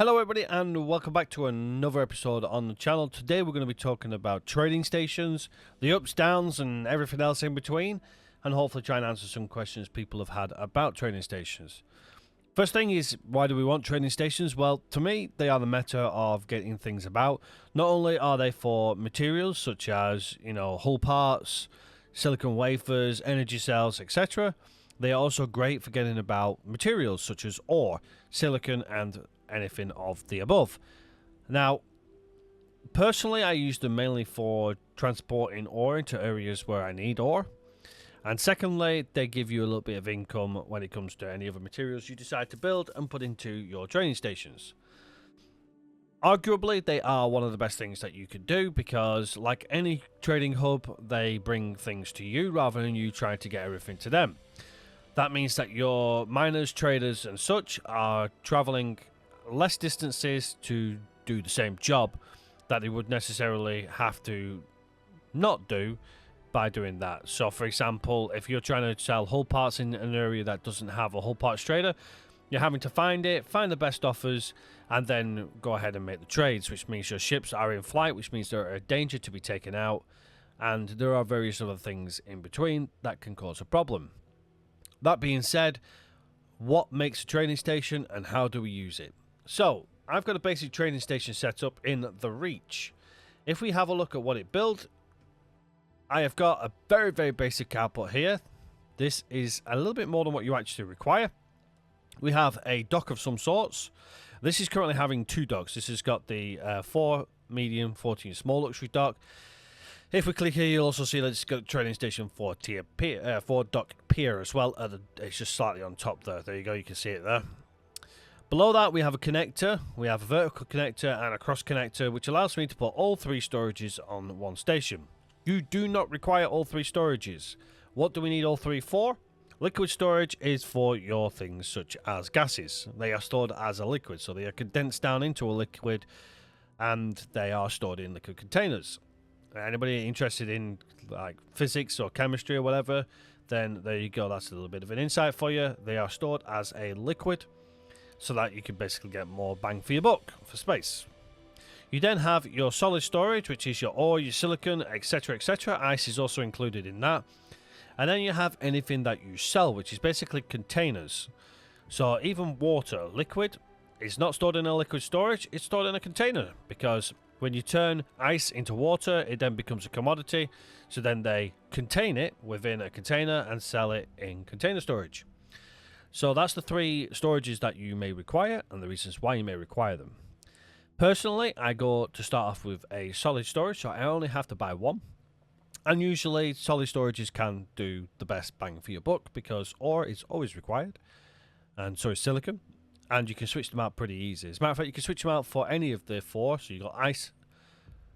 Hello everybody and welcome back to another episode on the channel. Today we're going to be talking about trading stations, the ups, downs and everything else in between, and hopefully try and answer some questions people have had about trading stations. First thing is, why do we want trading stations? Well, to me, they are the meta of getting things about. Not only are they for materials such as, hull parts, silicon wafers, energy cells, etc., they are also great for getting about materials such as ore, silicon and anything of the above. Now, personally, I use them mainly for transporting ore into areas where I need ore. And secondly, they give you a little bit of income when it comes to any other materials you decide to build and put into your trading stations. Arguably, they are one of the best things that you could do because, like any trading hub, they bring things to you rather than you trying to get everything to them. That means that your miners, traders and such are traveling less distances to do the same job that they would necessarily have to not do by doing that. So for example, if you're trying to sell hull parts in an area that doesn't have a hull parts trader, you're having to find the best offers, and then go ahead and make the trades, which means your ships are in flight, which means they're a danger to be taken out, and there are various other things in between that can cause a problem. That being said, what makes a trading station and how do we use it? So, I've got a basic trading station set up in the Reach. If we have a look at what it built, I have got a very, very basic output here. This is a little bit more than what you actually require. We have a dock of some sorts. This is currently having two docks. This has got the 4 medium, 14 small luxury dock. If we click here, you'll also see that it's got a trading station 4 dock pier as well. It's just slightly on top there. There you go, you can see it there. Below that, we have a connector. We have a vertical connector and a cross connector, which allows me to put all 3 storages on one station. You do not require all 3 storages. What do we need all 3 for? Liquid storage is for your things such as gases. They are stored as a liquid, so they are condensed down into a liquid and they are stored in liquid containers. Anybody interested in like physics or chemistry or whatever, then there you go. That's a little bit of an insight for you. They are stored as a liquid, so that you can basically get more bang for your buck for space. You then have your solid storage, which is your ore, your silicon, etc, etc. Ice is also included in that. And then you have anything that you sell, which is basically containers. So even water, liquid, is not stored in a liquid storage, it's stored in a container. Because when you turn ice into water, it then becomes a commodity. So then they contain it within a container and sell it in container storage. So that's the 3 storages that you may require and the reasons why you may require them. Personally, I go to start off with a solid storage, so I only have to buy 1. And usually solid storages can do the best bang for your buck because ore is always required, and so is silicon, and you can switch them out pretty easy. As a matter of fact, you can switch them out for any of the 4. So you've got ice,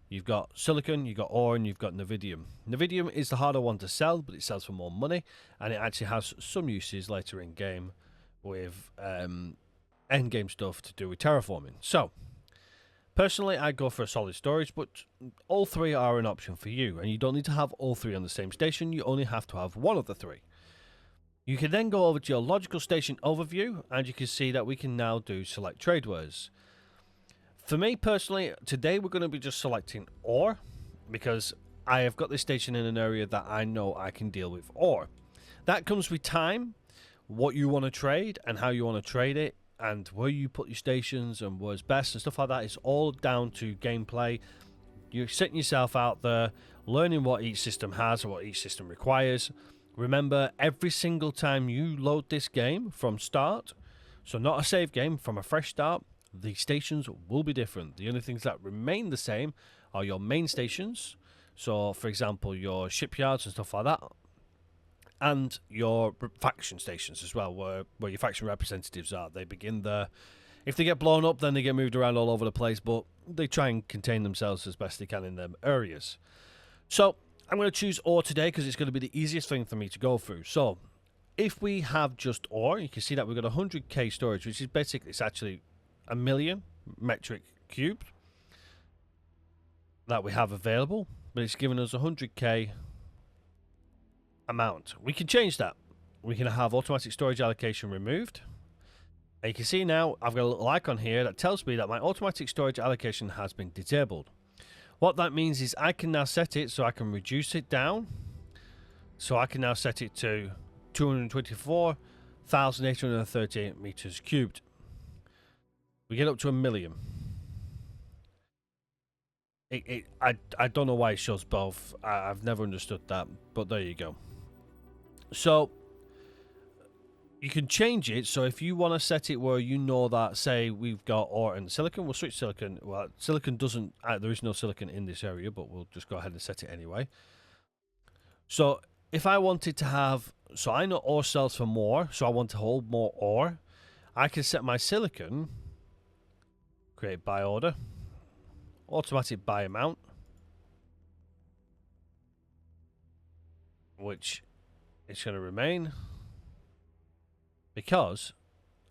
you've got silicon, you've got ore, and you've got Nevidium. Nevidium is the harder one to sell, but it sells for more money, and it actually has some uses later in game with end game stuff to do with terraforming. So, personally, I go for a solid storage, but all 3 are an option for you, and you don't need to have all 3 on the same station. You only have to have 1 of the 3. You can then go over to your logical station overview, and you can see that we can now do select trade words. For me personally, today we're going to be just selecting ore, because I have got this station in an area that I know I can deal with ore. That comes with time, what you want to trade and how you want to trade it, and where you put your stations and where's best and stuff like that. It's all down to gameplay. You're setting yourself out there, learning what each system has and what each system requires. Remember, every single time you load this game from start, so not a save game, from a fresh start, the stations will be different. The only things that remain the same are your main stations. So, for example, your shipyards and stuff like that. And your faction stations as well, where your faction representatives are. They begin there. If they get blown up, then they get moved around all over the place, but they try and contain themselves as best they can in them areas. So, I'm going to choose ore today because it's going to be the easiest thing for me to go through. So, if we have just ore, you can see that we've got 100k storage, which is basically, it's actually 1 million metric cubed that we have available, but it's given us 100k amount. We can change that. We can have automatic storage allocation removed. And you can see now I've got a little icon here that tells me that my automatic storage allocation has been disabled. What that means is I can now set it so I can reduce it down. So I can now set it to 224,838 meters cubed. We get up to 1 million. I don't know why it shows both. I've never understood that, but there you go. So you can change it. So if you want to set it where you know that, say we've got ore and silicon, we'll switch silicon. Well, silicon doesn't. There is no silicon in this area, but we'll just go ahead and set it anyway. So if I wanted to have, so I know ore sells for more, so I want to hold more ore. I can set my silicon, create buy order, automatic buy amount, which is going to remain, because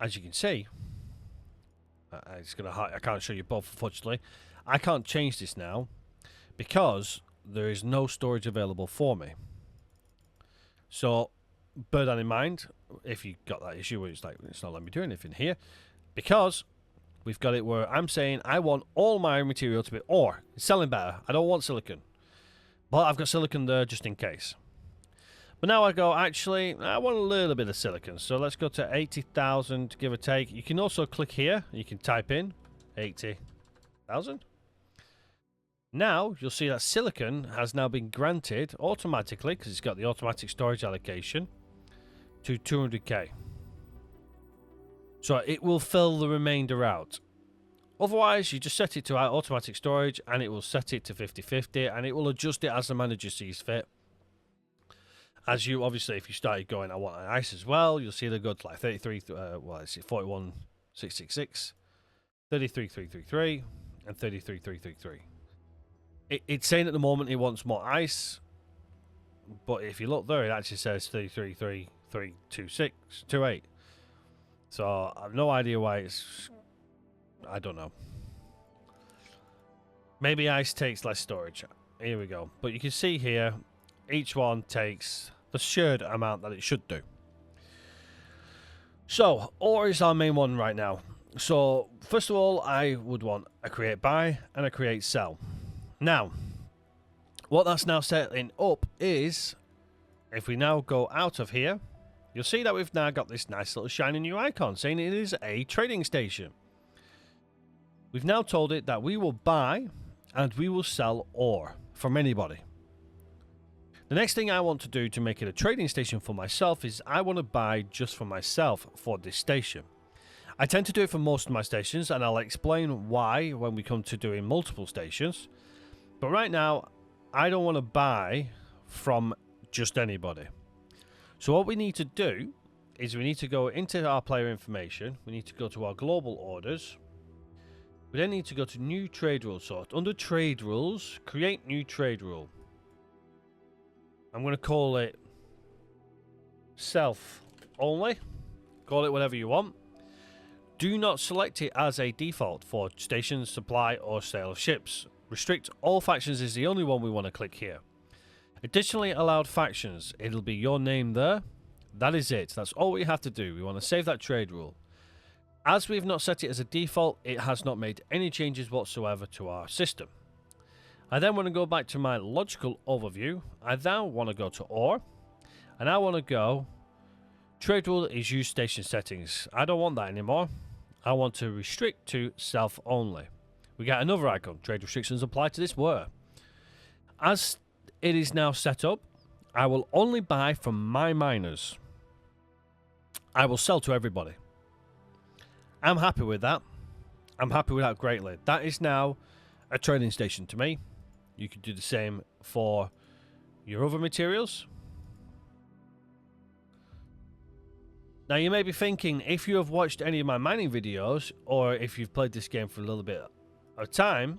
as you can see, it's going to. I can't show you both, unfortunately. I can't change this now because there is no storage available for me. So bear that in mind if you got that issue where it's like it's not letting me do anything here, because we've got it where I'm saying I want all my material to be ore. It's selling better. I don't want silicon, but I've got silicon there just in case. But now I go, actually, I want a little bit of silicon. So let's go to 80,000, give or take. You can also click here. You can type in 80,000. Now you'll see that silicon has now been granted automatically, because it's got the automatic storage allocation, to 200k. So it will fill the remainder out. Otherwise, you just set it to automatic storage and it will set it to 50-50 and it will adjust it as the manager sees fit. As you, obviously, if you started going, I want an ice as well, you'll see they go to like 33, well, it's 41,666, 33,333, and 33,333. It's saying at the moment it wants more ice, but if you look there, it actually says 33,326,28. So I have no idea why it's. I don't know. Maybe ice takes less storage. Here we go. But you can see here, each one takes the shared amount that it should do. So ore is our main one right now. So first of all, I would want a create buy and a create sell. Now, what that's now setting up is, if we now go out of here, you'll see that we've now got this nice little shiny new icon saying it is a trading station. We've now told it that we will buy and we will sell ore from anybody. The next thing I want to do to make it a trading station for myself is I want to buy just for myself for this station. I tend to do it for most of my stations, and I'll explain why when we come to doing multiple stations. But right now, I don't want to buy from just anybody. So what we need to do is we need to go into our player information. We need to go to our global orders. We then need to go to new trade rule. So under trade rules, create new trade rule. I'm going to call it self only. Call it whatever you want. Do not select it as a default for stations, supply, or sale of ships. Restrict all factions is the only one we want to click here. Additionally, allowed factions. It'll be your name there. That is it. That's all we have to do. We want to save that trade rule. As we've not set it as a default, it has not made any changes whatsoever to our system. I then want to go back to my logical overview. I now want to go to ore. And I want to go, trade rule is use station settings. I don't want that anymore. I want to restrict to self only. We get another icon. Trade restrictions apply to this where. As it is now set up, I will only buy from my miners. I will sell to everybody. I'm happy with that. I'm happy with that greatly. That is now a trading station to me. You could do the same for your other materials. Now you may be thinking, if you have watched any of my mining videos, or if you've played this game for a little bit of time,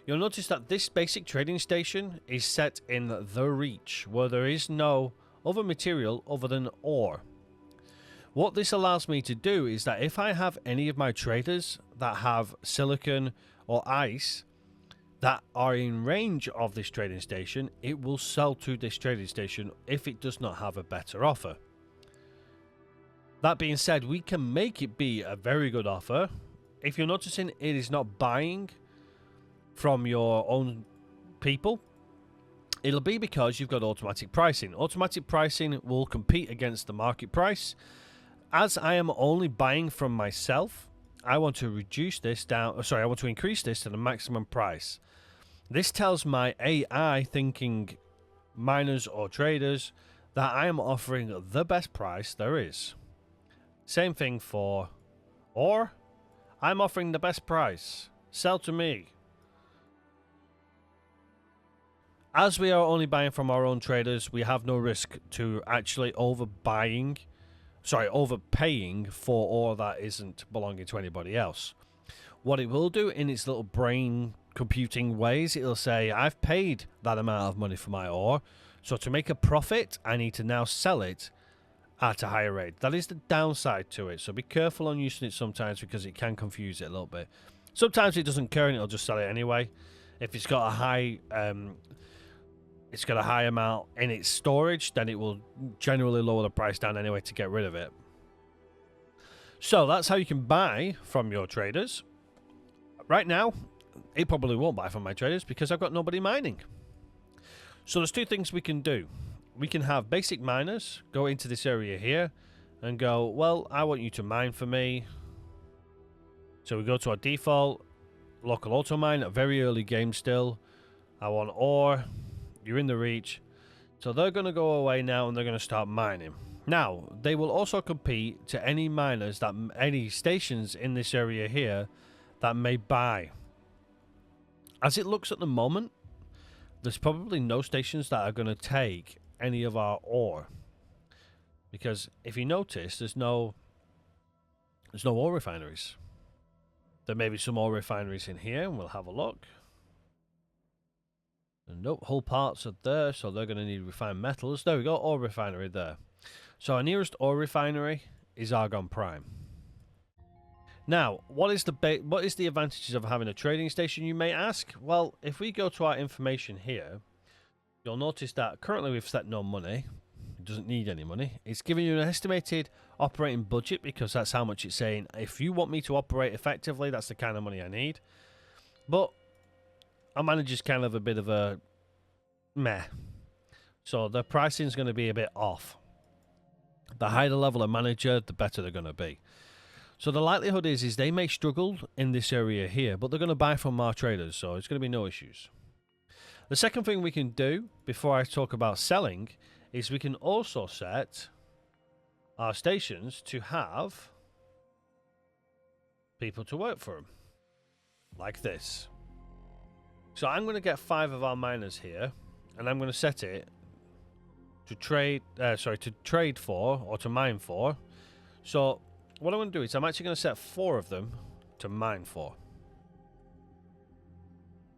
you'll notice that this basic trading station is set in the Reach, where there is no other material other than ore. What this allows me to do is that if I have any of my traders that have silicon or ice that are in range of this trading station, it will sell to this trading station if it does not have a better offer. That being said, we can make it be a very good offer. If you're noticing, it is not buying from your own people. It'll be because you've got automatic pricing. Automatic pricing will compete against the market price. As I am only buying from myself, I want to reduce this down. Sorry, I want to increase this to the maximum price. This tells my AI thinking miners or traders that I am offering the best price there is. Same thing for ore. I'm offering the best price. Sell to me. As we are only buying from our own traders, we have no risk to actually overpaying for ore that isn't belonging to anybody else. What it will do in its little brain computing ways, it'll say, I've paid that amount of money for my ore, so to make a profit, I need to now sell it at a higher rate. That is the downside to it, so be careful on using it sometimes because it can confuse it a little bit. Sometimes it doesn't care and it'll just sell it anyway. If it's got a high amount in its storage, then it will generally lower the price down anyway to get rid of it. So that's how you can buy from your traders. Right now, it probably won't buy from my traders because I've got nobody mining. So there's two things we can do. We can have basic miners go into this area here and go, well, I want you to mine for me. So we go to our default local auto mine at very early game still. I want ore. You're in the reach. So they're going to go away now and they're going to start mining. Now, they will also compete to any miners, any stations in this area here that may buy. As it looks at the moment, there's probably no stations that are going to take any of our ore. Because if you notice, there's no ore refineries. There may be some ore refineries in here, and we'll have a look. And nope, whole parts are there, so they're going to need refined metals. There we go, ore refinery there. So our nearest ore refinery is Argon Prime. Now, what is the advantages of having a trading station, you may ask? Well, if we go to our information here, you'll notice that currently we've set no money. It doesn't need any money. It's giving you an estimated operating budget because that's how much it's saying. If you want me to operate effectively, that's the kind of money I need. But our manager's kind of a bit of a meh. So the pricing is going to be a bit off. The higher the level of manager, the better they're going to be. So the likelihood is they may struggle in this area here, but they're going to buy from our traders, so it's going to be no issues. The second thing we can do before I talk about selling is we can also set our stations to have people to work for them, like this. So I'm going to get 5 of our miners here, and I'm going to set it to trade for, or to mine for. So what I'm going to do is I'm actually going to set 4 of them to mine for.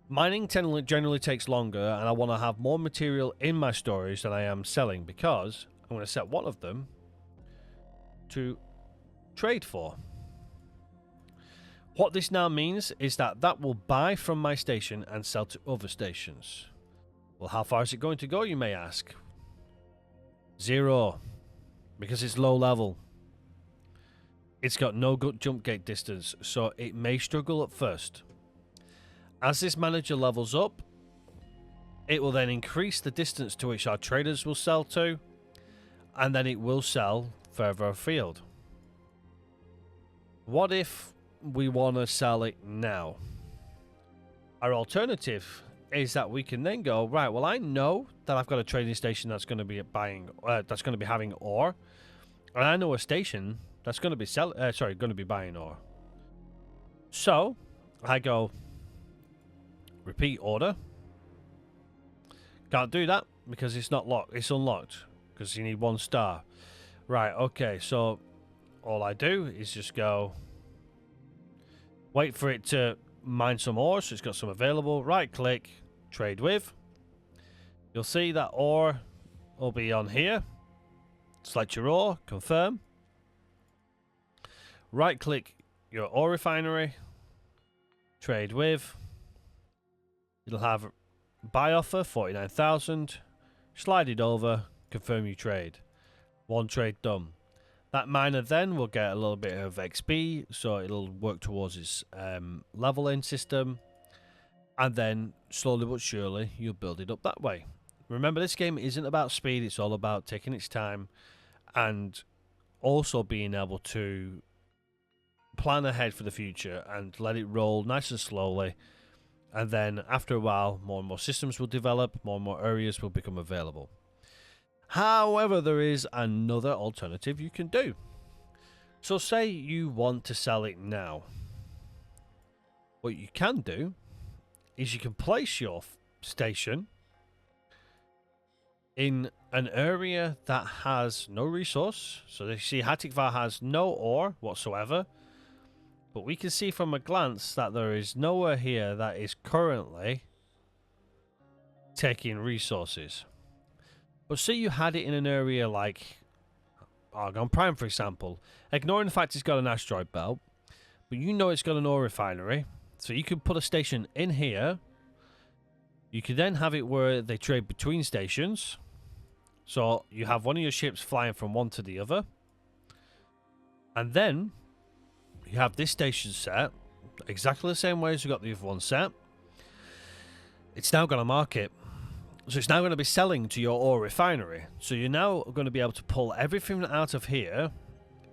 Mining generally takes longer, and I want to have more material in my storage than I am selling, because I'm going to set 1 of them to trade for. What this now means is that will buy from my station and sell to other stations. Well, how far is it going to go, you may ask? 0, because it's low level. It's got no good jump gate distance, so it may struggle at first. As this manager levels up, it will then increase the distance to which our traders will sell to, and then it will sell further afield. What if we want to sell it now? Our alternative is that we can then go, right, well, I know that I've got a trading station that's going to be having ore, and I know a station that's going to be buying ore. So I go repeat order. Can't do that because it's not locked. It's unlocked because you need 1 star. Right, okay, so all I do is just go wait for it to mine some ore, so it's got some available. Right click, trade with. You'll see that ore will be on here. Select your ore, confirm. Right click your ore refinery, trade with. It'll have buy offer 49,000. Slide it over, confirm you trade. 1 trade done. That miner then will get a little bit of XP, so it'll work towards its leveling system, and then slowly but surely you'll build it up that way. Remember, this game isn't about speed, it's all about taking its time and also being able to plan ahead for the future and let it roll nice and slowly. And then after a while, more and more systems will develop, more and more areas will become available. However, there is another alternative you can do. So say you want to sell it now. What you can do is you can place your station in an area that has no resource. So you see Hatikvar has no ore whatsoever. But we can see from a glance that there is nowhere here that is currently taking resources. But say you had it in an area like Argon Prime, for example, ignoring the fact it's got an asteroid belt, but you know it's got an ore refinery, so you could put a station in here. You could then have it where they trade between stations, so you have one of your ships flying from one to the other, and then you have this station set exactly the same way as you got the other one set. It's now got a market. So it's now going to be selling to your ore refinery. So you're now going to be able to pull everything out of here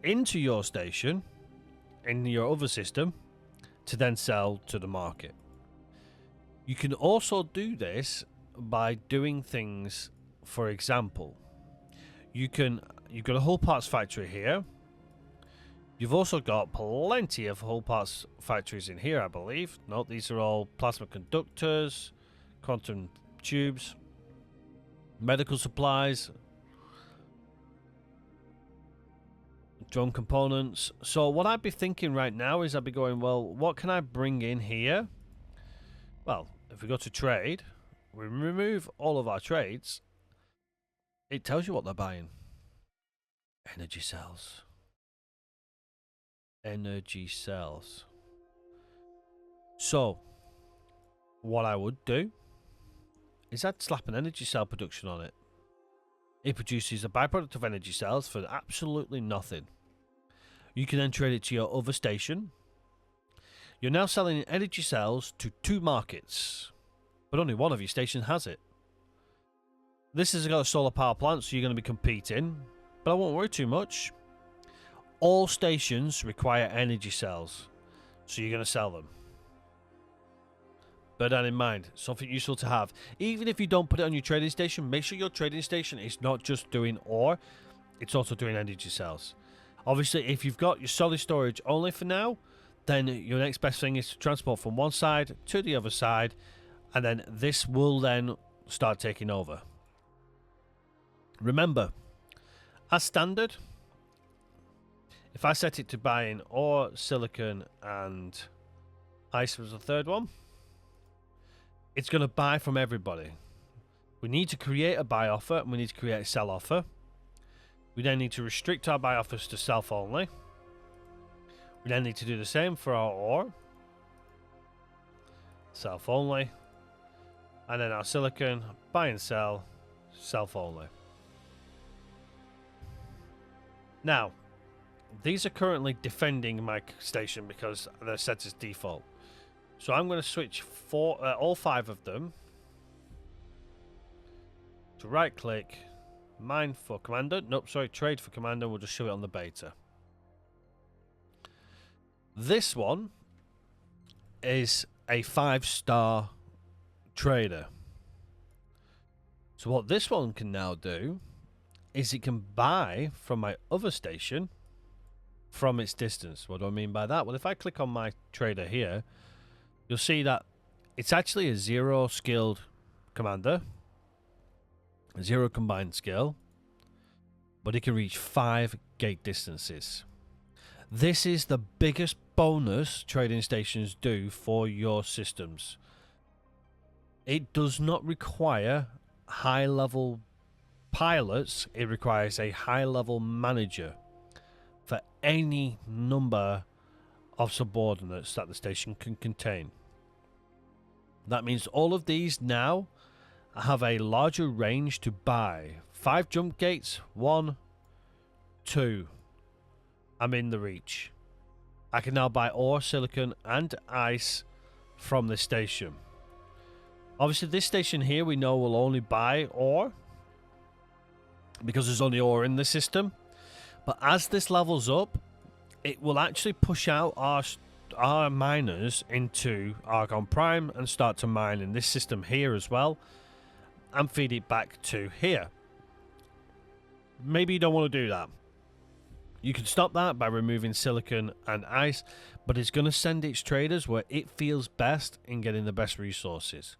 into your station in your other system to then sell to the market. You can also do this by doing things, for example, you've got a hull parts factory here. You've also got plenty of hull parts factories in here, I believe. No, these are all plasma conductors, quantum tubes, medical supplies, drone components. So what I'd be thinking right now is I'd be going, well, what can I bring in here? Well, if we go to trade, we remove all of our trades, it tells you what they're buying. Energy cells. Energy cells. So what I would do is I'd slap an energy cell production on it. It produces a byproduct of energy cells for absolutely nothing. You can then trade it to your other station. You're now selling energy cells to 2 markets, but only one of your stations has it. This has got a solar power plant, so you're going to be competing, but I won't worry too much. All stations require energy cells, so you're going to sell them. Bear that in mind, something useful to have. Even if you don't put it on your trading station, make sure your trading station is not just doing ore, it's also doing energy cells. Obviously, if you've got your solid storage only for now, then your next best thing is to transport from one side to the other side, and then this will then start taking over. Remember, as standard, if I set it to buying ore, silicon, and ice was the third one, it's going to buy from everybody. We need to create a buy offer and we need to create a sell offer. We then need to restrict our buy offers to self only. We then need to do the same for our ore. Self only. And then our silicon, buy and sell, self only. Now, these are currently defending my station because they're set as default. So I'm going to switch all 5 of them to right click, mine for commander. Nope, sorry, trade for commander. We'll just show it on the beta. This one is a 5-star trader. So what this one can now do is it can buy from my other station from its distance. What do I mean by that? Well, if I click on my trader here, you'll see that it's actually a 0 skilled commander, 0 combined skill, but it can reach 5 gate distances. This is the biggest bonus trading stations do for your systems. It does not require high level pilots, it requires a high level manager for any number of subordinates that the station can contain. That means all of these now have a larger range to buy. 5 jump gates, 1, 2, I'm in the reach. I can now buy ore, silicon, and ice from this station. Obviously, this station here we know will only buy ore because there's only ore in the system. But as this levels up, it will actually push out our miners into Argon Prime and start to mine in this system here as well, and feed it back to here. Maybe you don't want to do that. You can stop that by removing silicon and ice, but it's going to send its traders where it feels best in getting the best resources.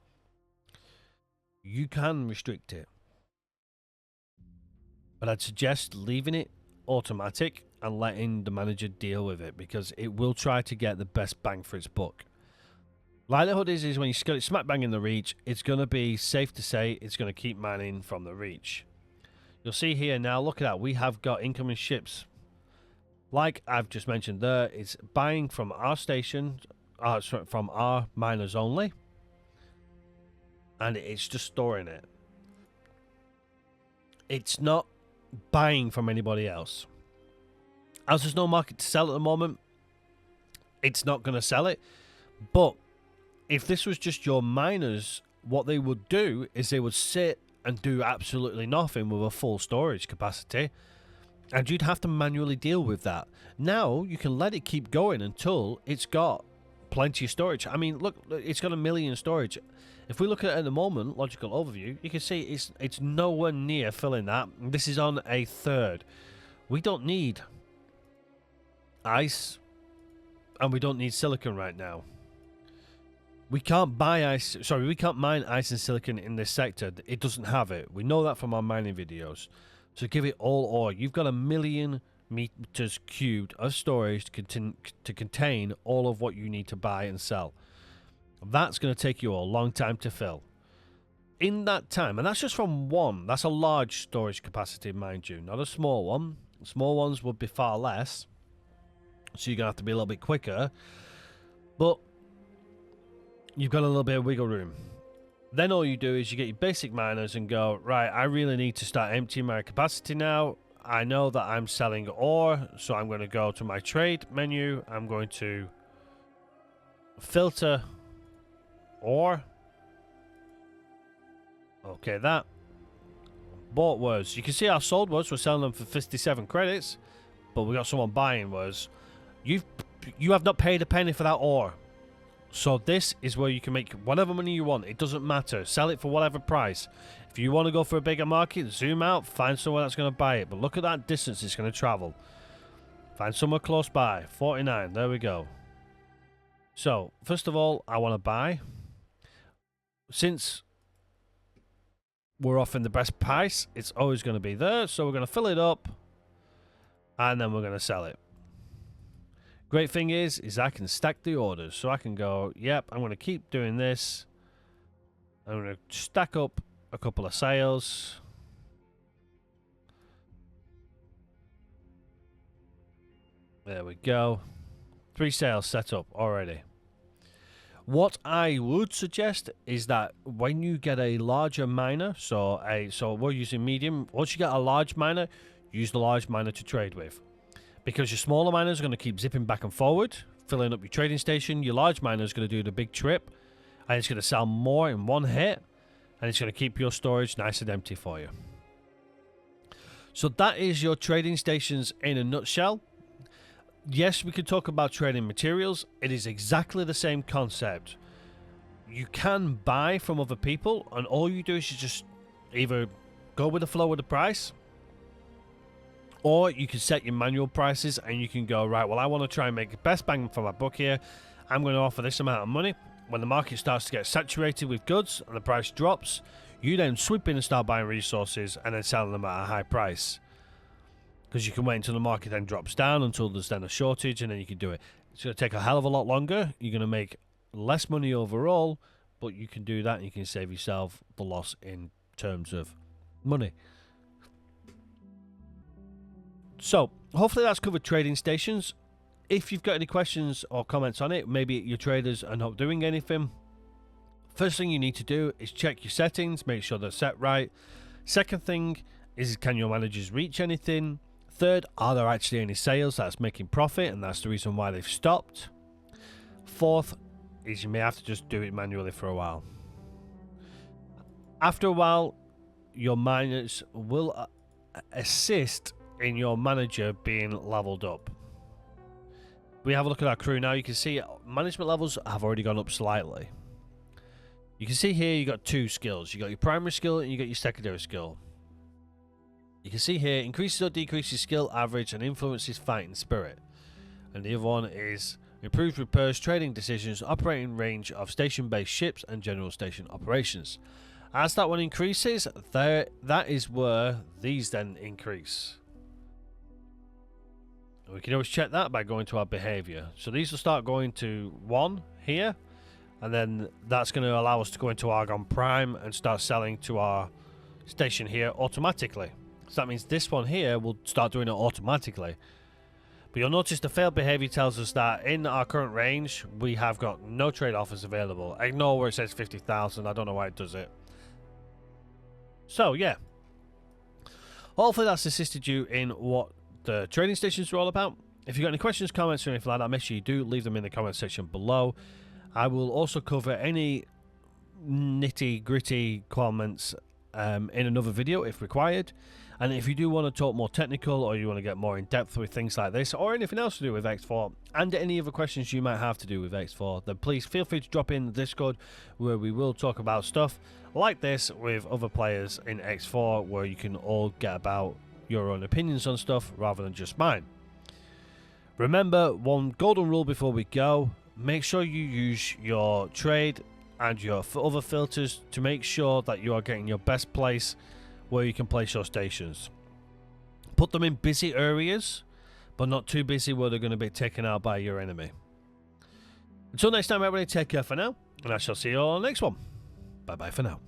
You can restrict it, but I'd suggest leaving it automatic and letting the manager deal with it, because it will try to get the best bang for its buck. Likelihood is when you get it smack bang in the reach, it's going to be safe to say it's going to keep mining from the reach. You'll see here now, look at that, we have got incoming ships. Like I've just mentioned there, it's buying from our station, from our miners only, and it's just storing it. It's not buying from anybody else. As there's no market to sell at the moment, it's not going to sell it. But if this was just your miners, what they would do is they would sit and do absolutely nothing with a full storage capacity, and you'd have to manually deal with that. Now you can let it keep going until it's got plenty of storage. I mean, look, it's got 1 million storage. If we look at it at the moment, logical overview, you can see it's nowhere near filling that. This is on a third. We don't need ice, and we don't need silicon right now. We can't buy ice. Sorry, we can't mine ice and silicon in this sector. It doesn't have it. We know that from our mining videos. So give it all ore. You've got 1 million meters cubed of storage to contain all of what you need to buy and sell. That's going to take you a long time to fill. In that time, and that's just from one, that's a large storage capacity, mind you, not a small one. Small ones would be far less, so you're going to have to be a little bit quicker, but you've got a little bit of wiggle room. Then all you do is you get your basic miners and go, right, I really need to start emptying my capacity now. I know that I'm selling ore, so I'm going to go to my trade menu. I'm going to filter ore. Okay, that. Bought words. You can see our sold words. We're selling them for 57 credits, but we got someone buying words. You have not paid a penny for that ore. So this is where you can make whatever money you want. It doesn't matter. Sell it for whatever price. If you want to go for a bigger market, zoom out, find someone that's going to buy it. But look at that distance it's going to travel. Find somewhere close by. 49. There we go. So, first of all, I want to buy. Since we're offering the best price, it's always going to be there. So we're going to fill it up, and then we're going to sell it. Great thing is I can stack the orders. So I can go, yep, I'm going to keep doing this. I'm going to stack up a couple of sales. There we go. 3 sales set up already. What I would suggest is that when you get a larger miner, so we're using medium. Once you get a large miner, use the large miner to trade with. Because your smaller miners are going to keep zipping back and forward, filling up your trading station. Your large miner is going to do the big trip, and it's going to sell more in one hit, and it's going to keep your storage nice and empty for you. So that is your trading stations in a nutshell. Yes, we could talk about trading materials. It is exactly the same concept. You can buy from other people, and all you do is you just either go with the flow of the price, or you can set your manual prices and you can go, right, well, I want to try and make the best bang for my buck here. I'm going to offer this amount of money. When the market starts to get saturated with goods and the price drops, you then swoop in and start buying resources and then selling them at a high price. Because you can wait until the market then drops down until there's then a shortage, and then you can do it. It's going to take a hell of a lot longer. You're going to make less money overall, but you can do that and you can save yourself the loss in terms of money. So, hopefully that's covered trading stations. If you've got any questions or comments on it, maybe your traders are not doing anything, first thing you need to do is check your settings, make sure they're set right. Second thing is, can your managers reach anything? Third, are there actually any sales that's making profit, and that's the reason why they've stopped. Fourth is you may have to just do it manually for a while. After a while, your miners will assist in your manager being leveled up. We have a look at our crew now. You can see management levels have already gone up slightly. You can see here you got two skills. You got your primary skill and you got your secondary skill. You can see here increases or decreases skill average and influences fighting spirit. And the other one is improved repairs, trading decisions, operating range of station-based ships and general station operations. As that one increases, that is where these then increase. We can always check that by going to our behavior. So these will start going to 1 here, and then that's going to allow us to go into Argon Prime and start selling to our station here automatically. So that means this one here will start doing it automatically. But you'll notice the failed behavior tells us that in our current range, we have got no trade offers available. Ignore where it says 50,000. I don't know why it does it. So yeah, hopefully that's assisted you in what the trading stations are all about. If you've got any questions, comments, or anything like that, make sure you do leave them in the comment section below. I will also cover any nitty gritty comments in another video if required. And if you do want to talk more technical, or you want to get more in depth with things like this, or anything else to do with X4, and any other questions you might have to do with X4, then please feel free to drop in the Discord, where we will talk about stuff like this with other players in X4, where you can all get about your own opinions on stuff rather than just mine. Remember, one golden rule before we go: make sure you use your trade and your other filters to make sure that you are getting your best place where you can place your stations. Put them in busy areas, but not too busy where they're going to be taken out by your enemy. Until next time, everybody, take care for now, and I shall see you all on the next one. Bye bye for now.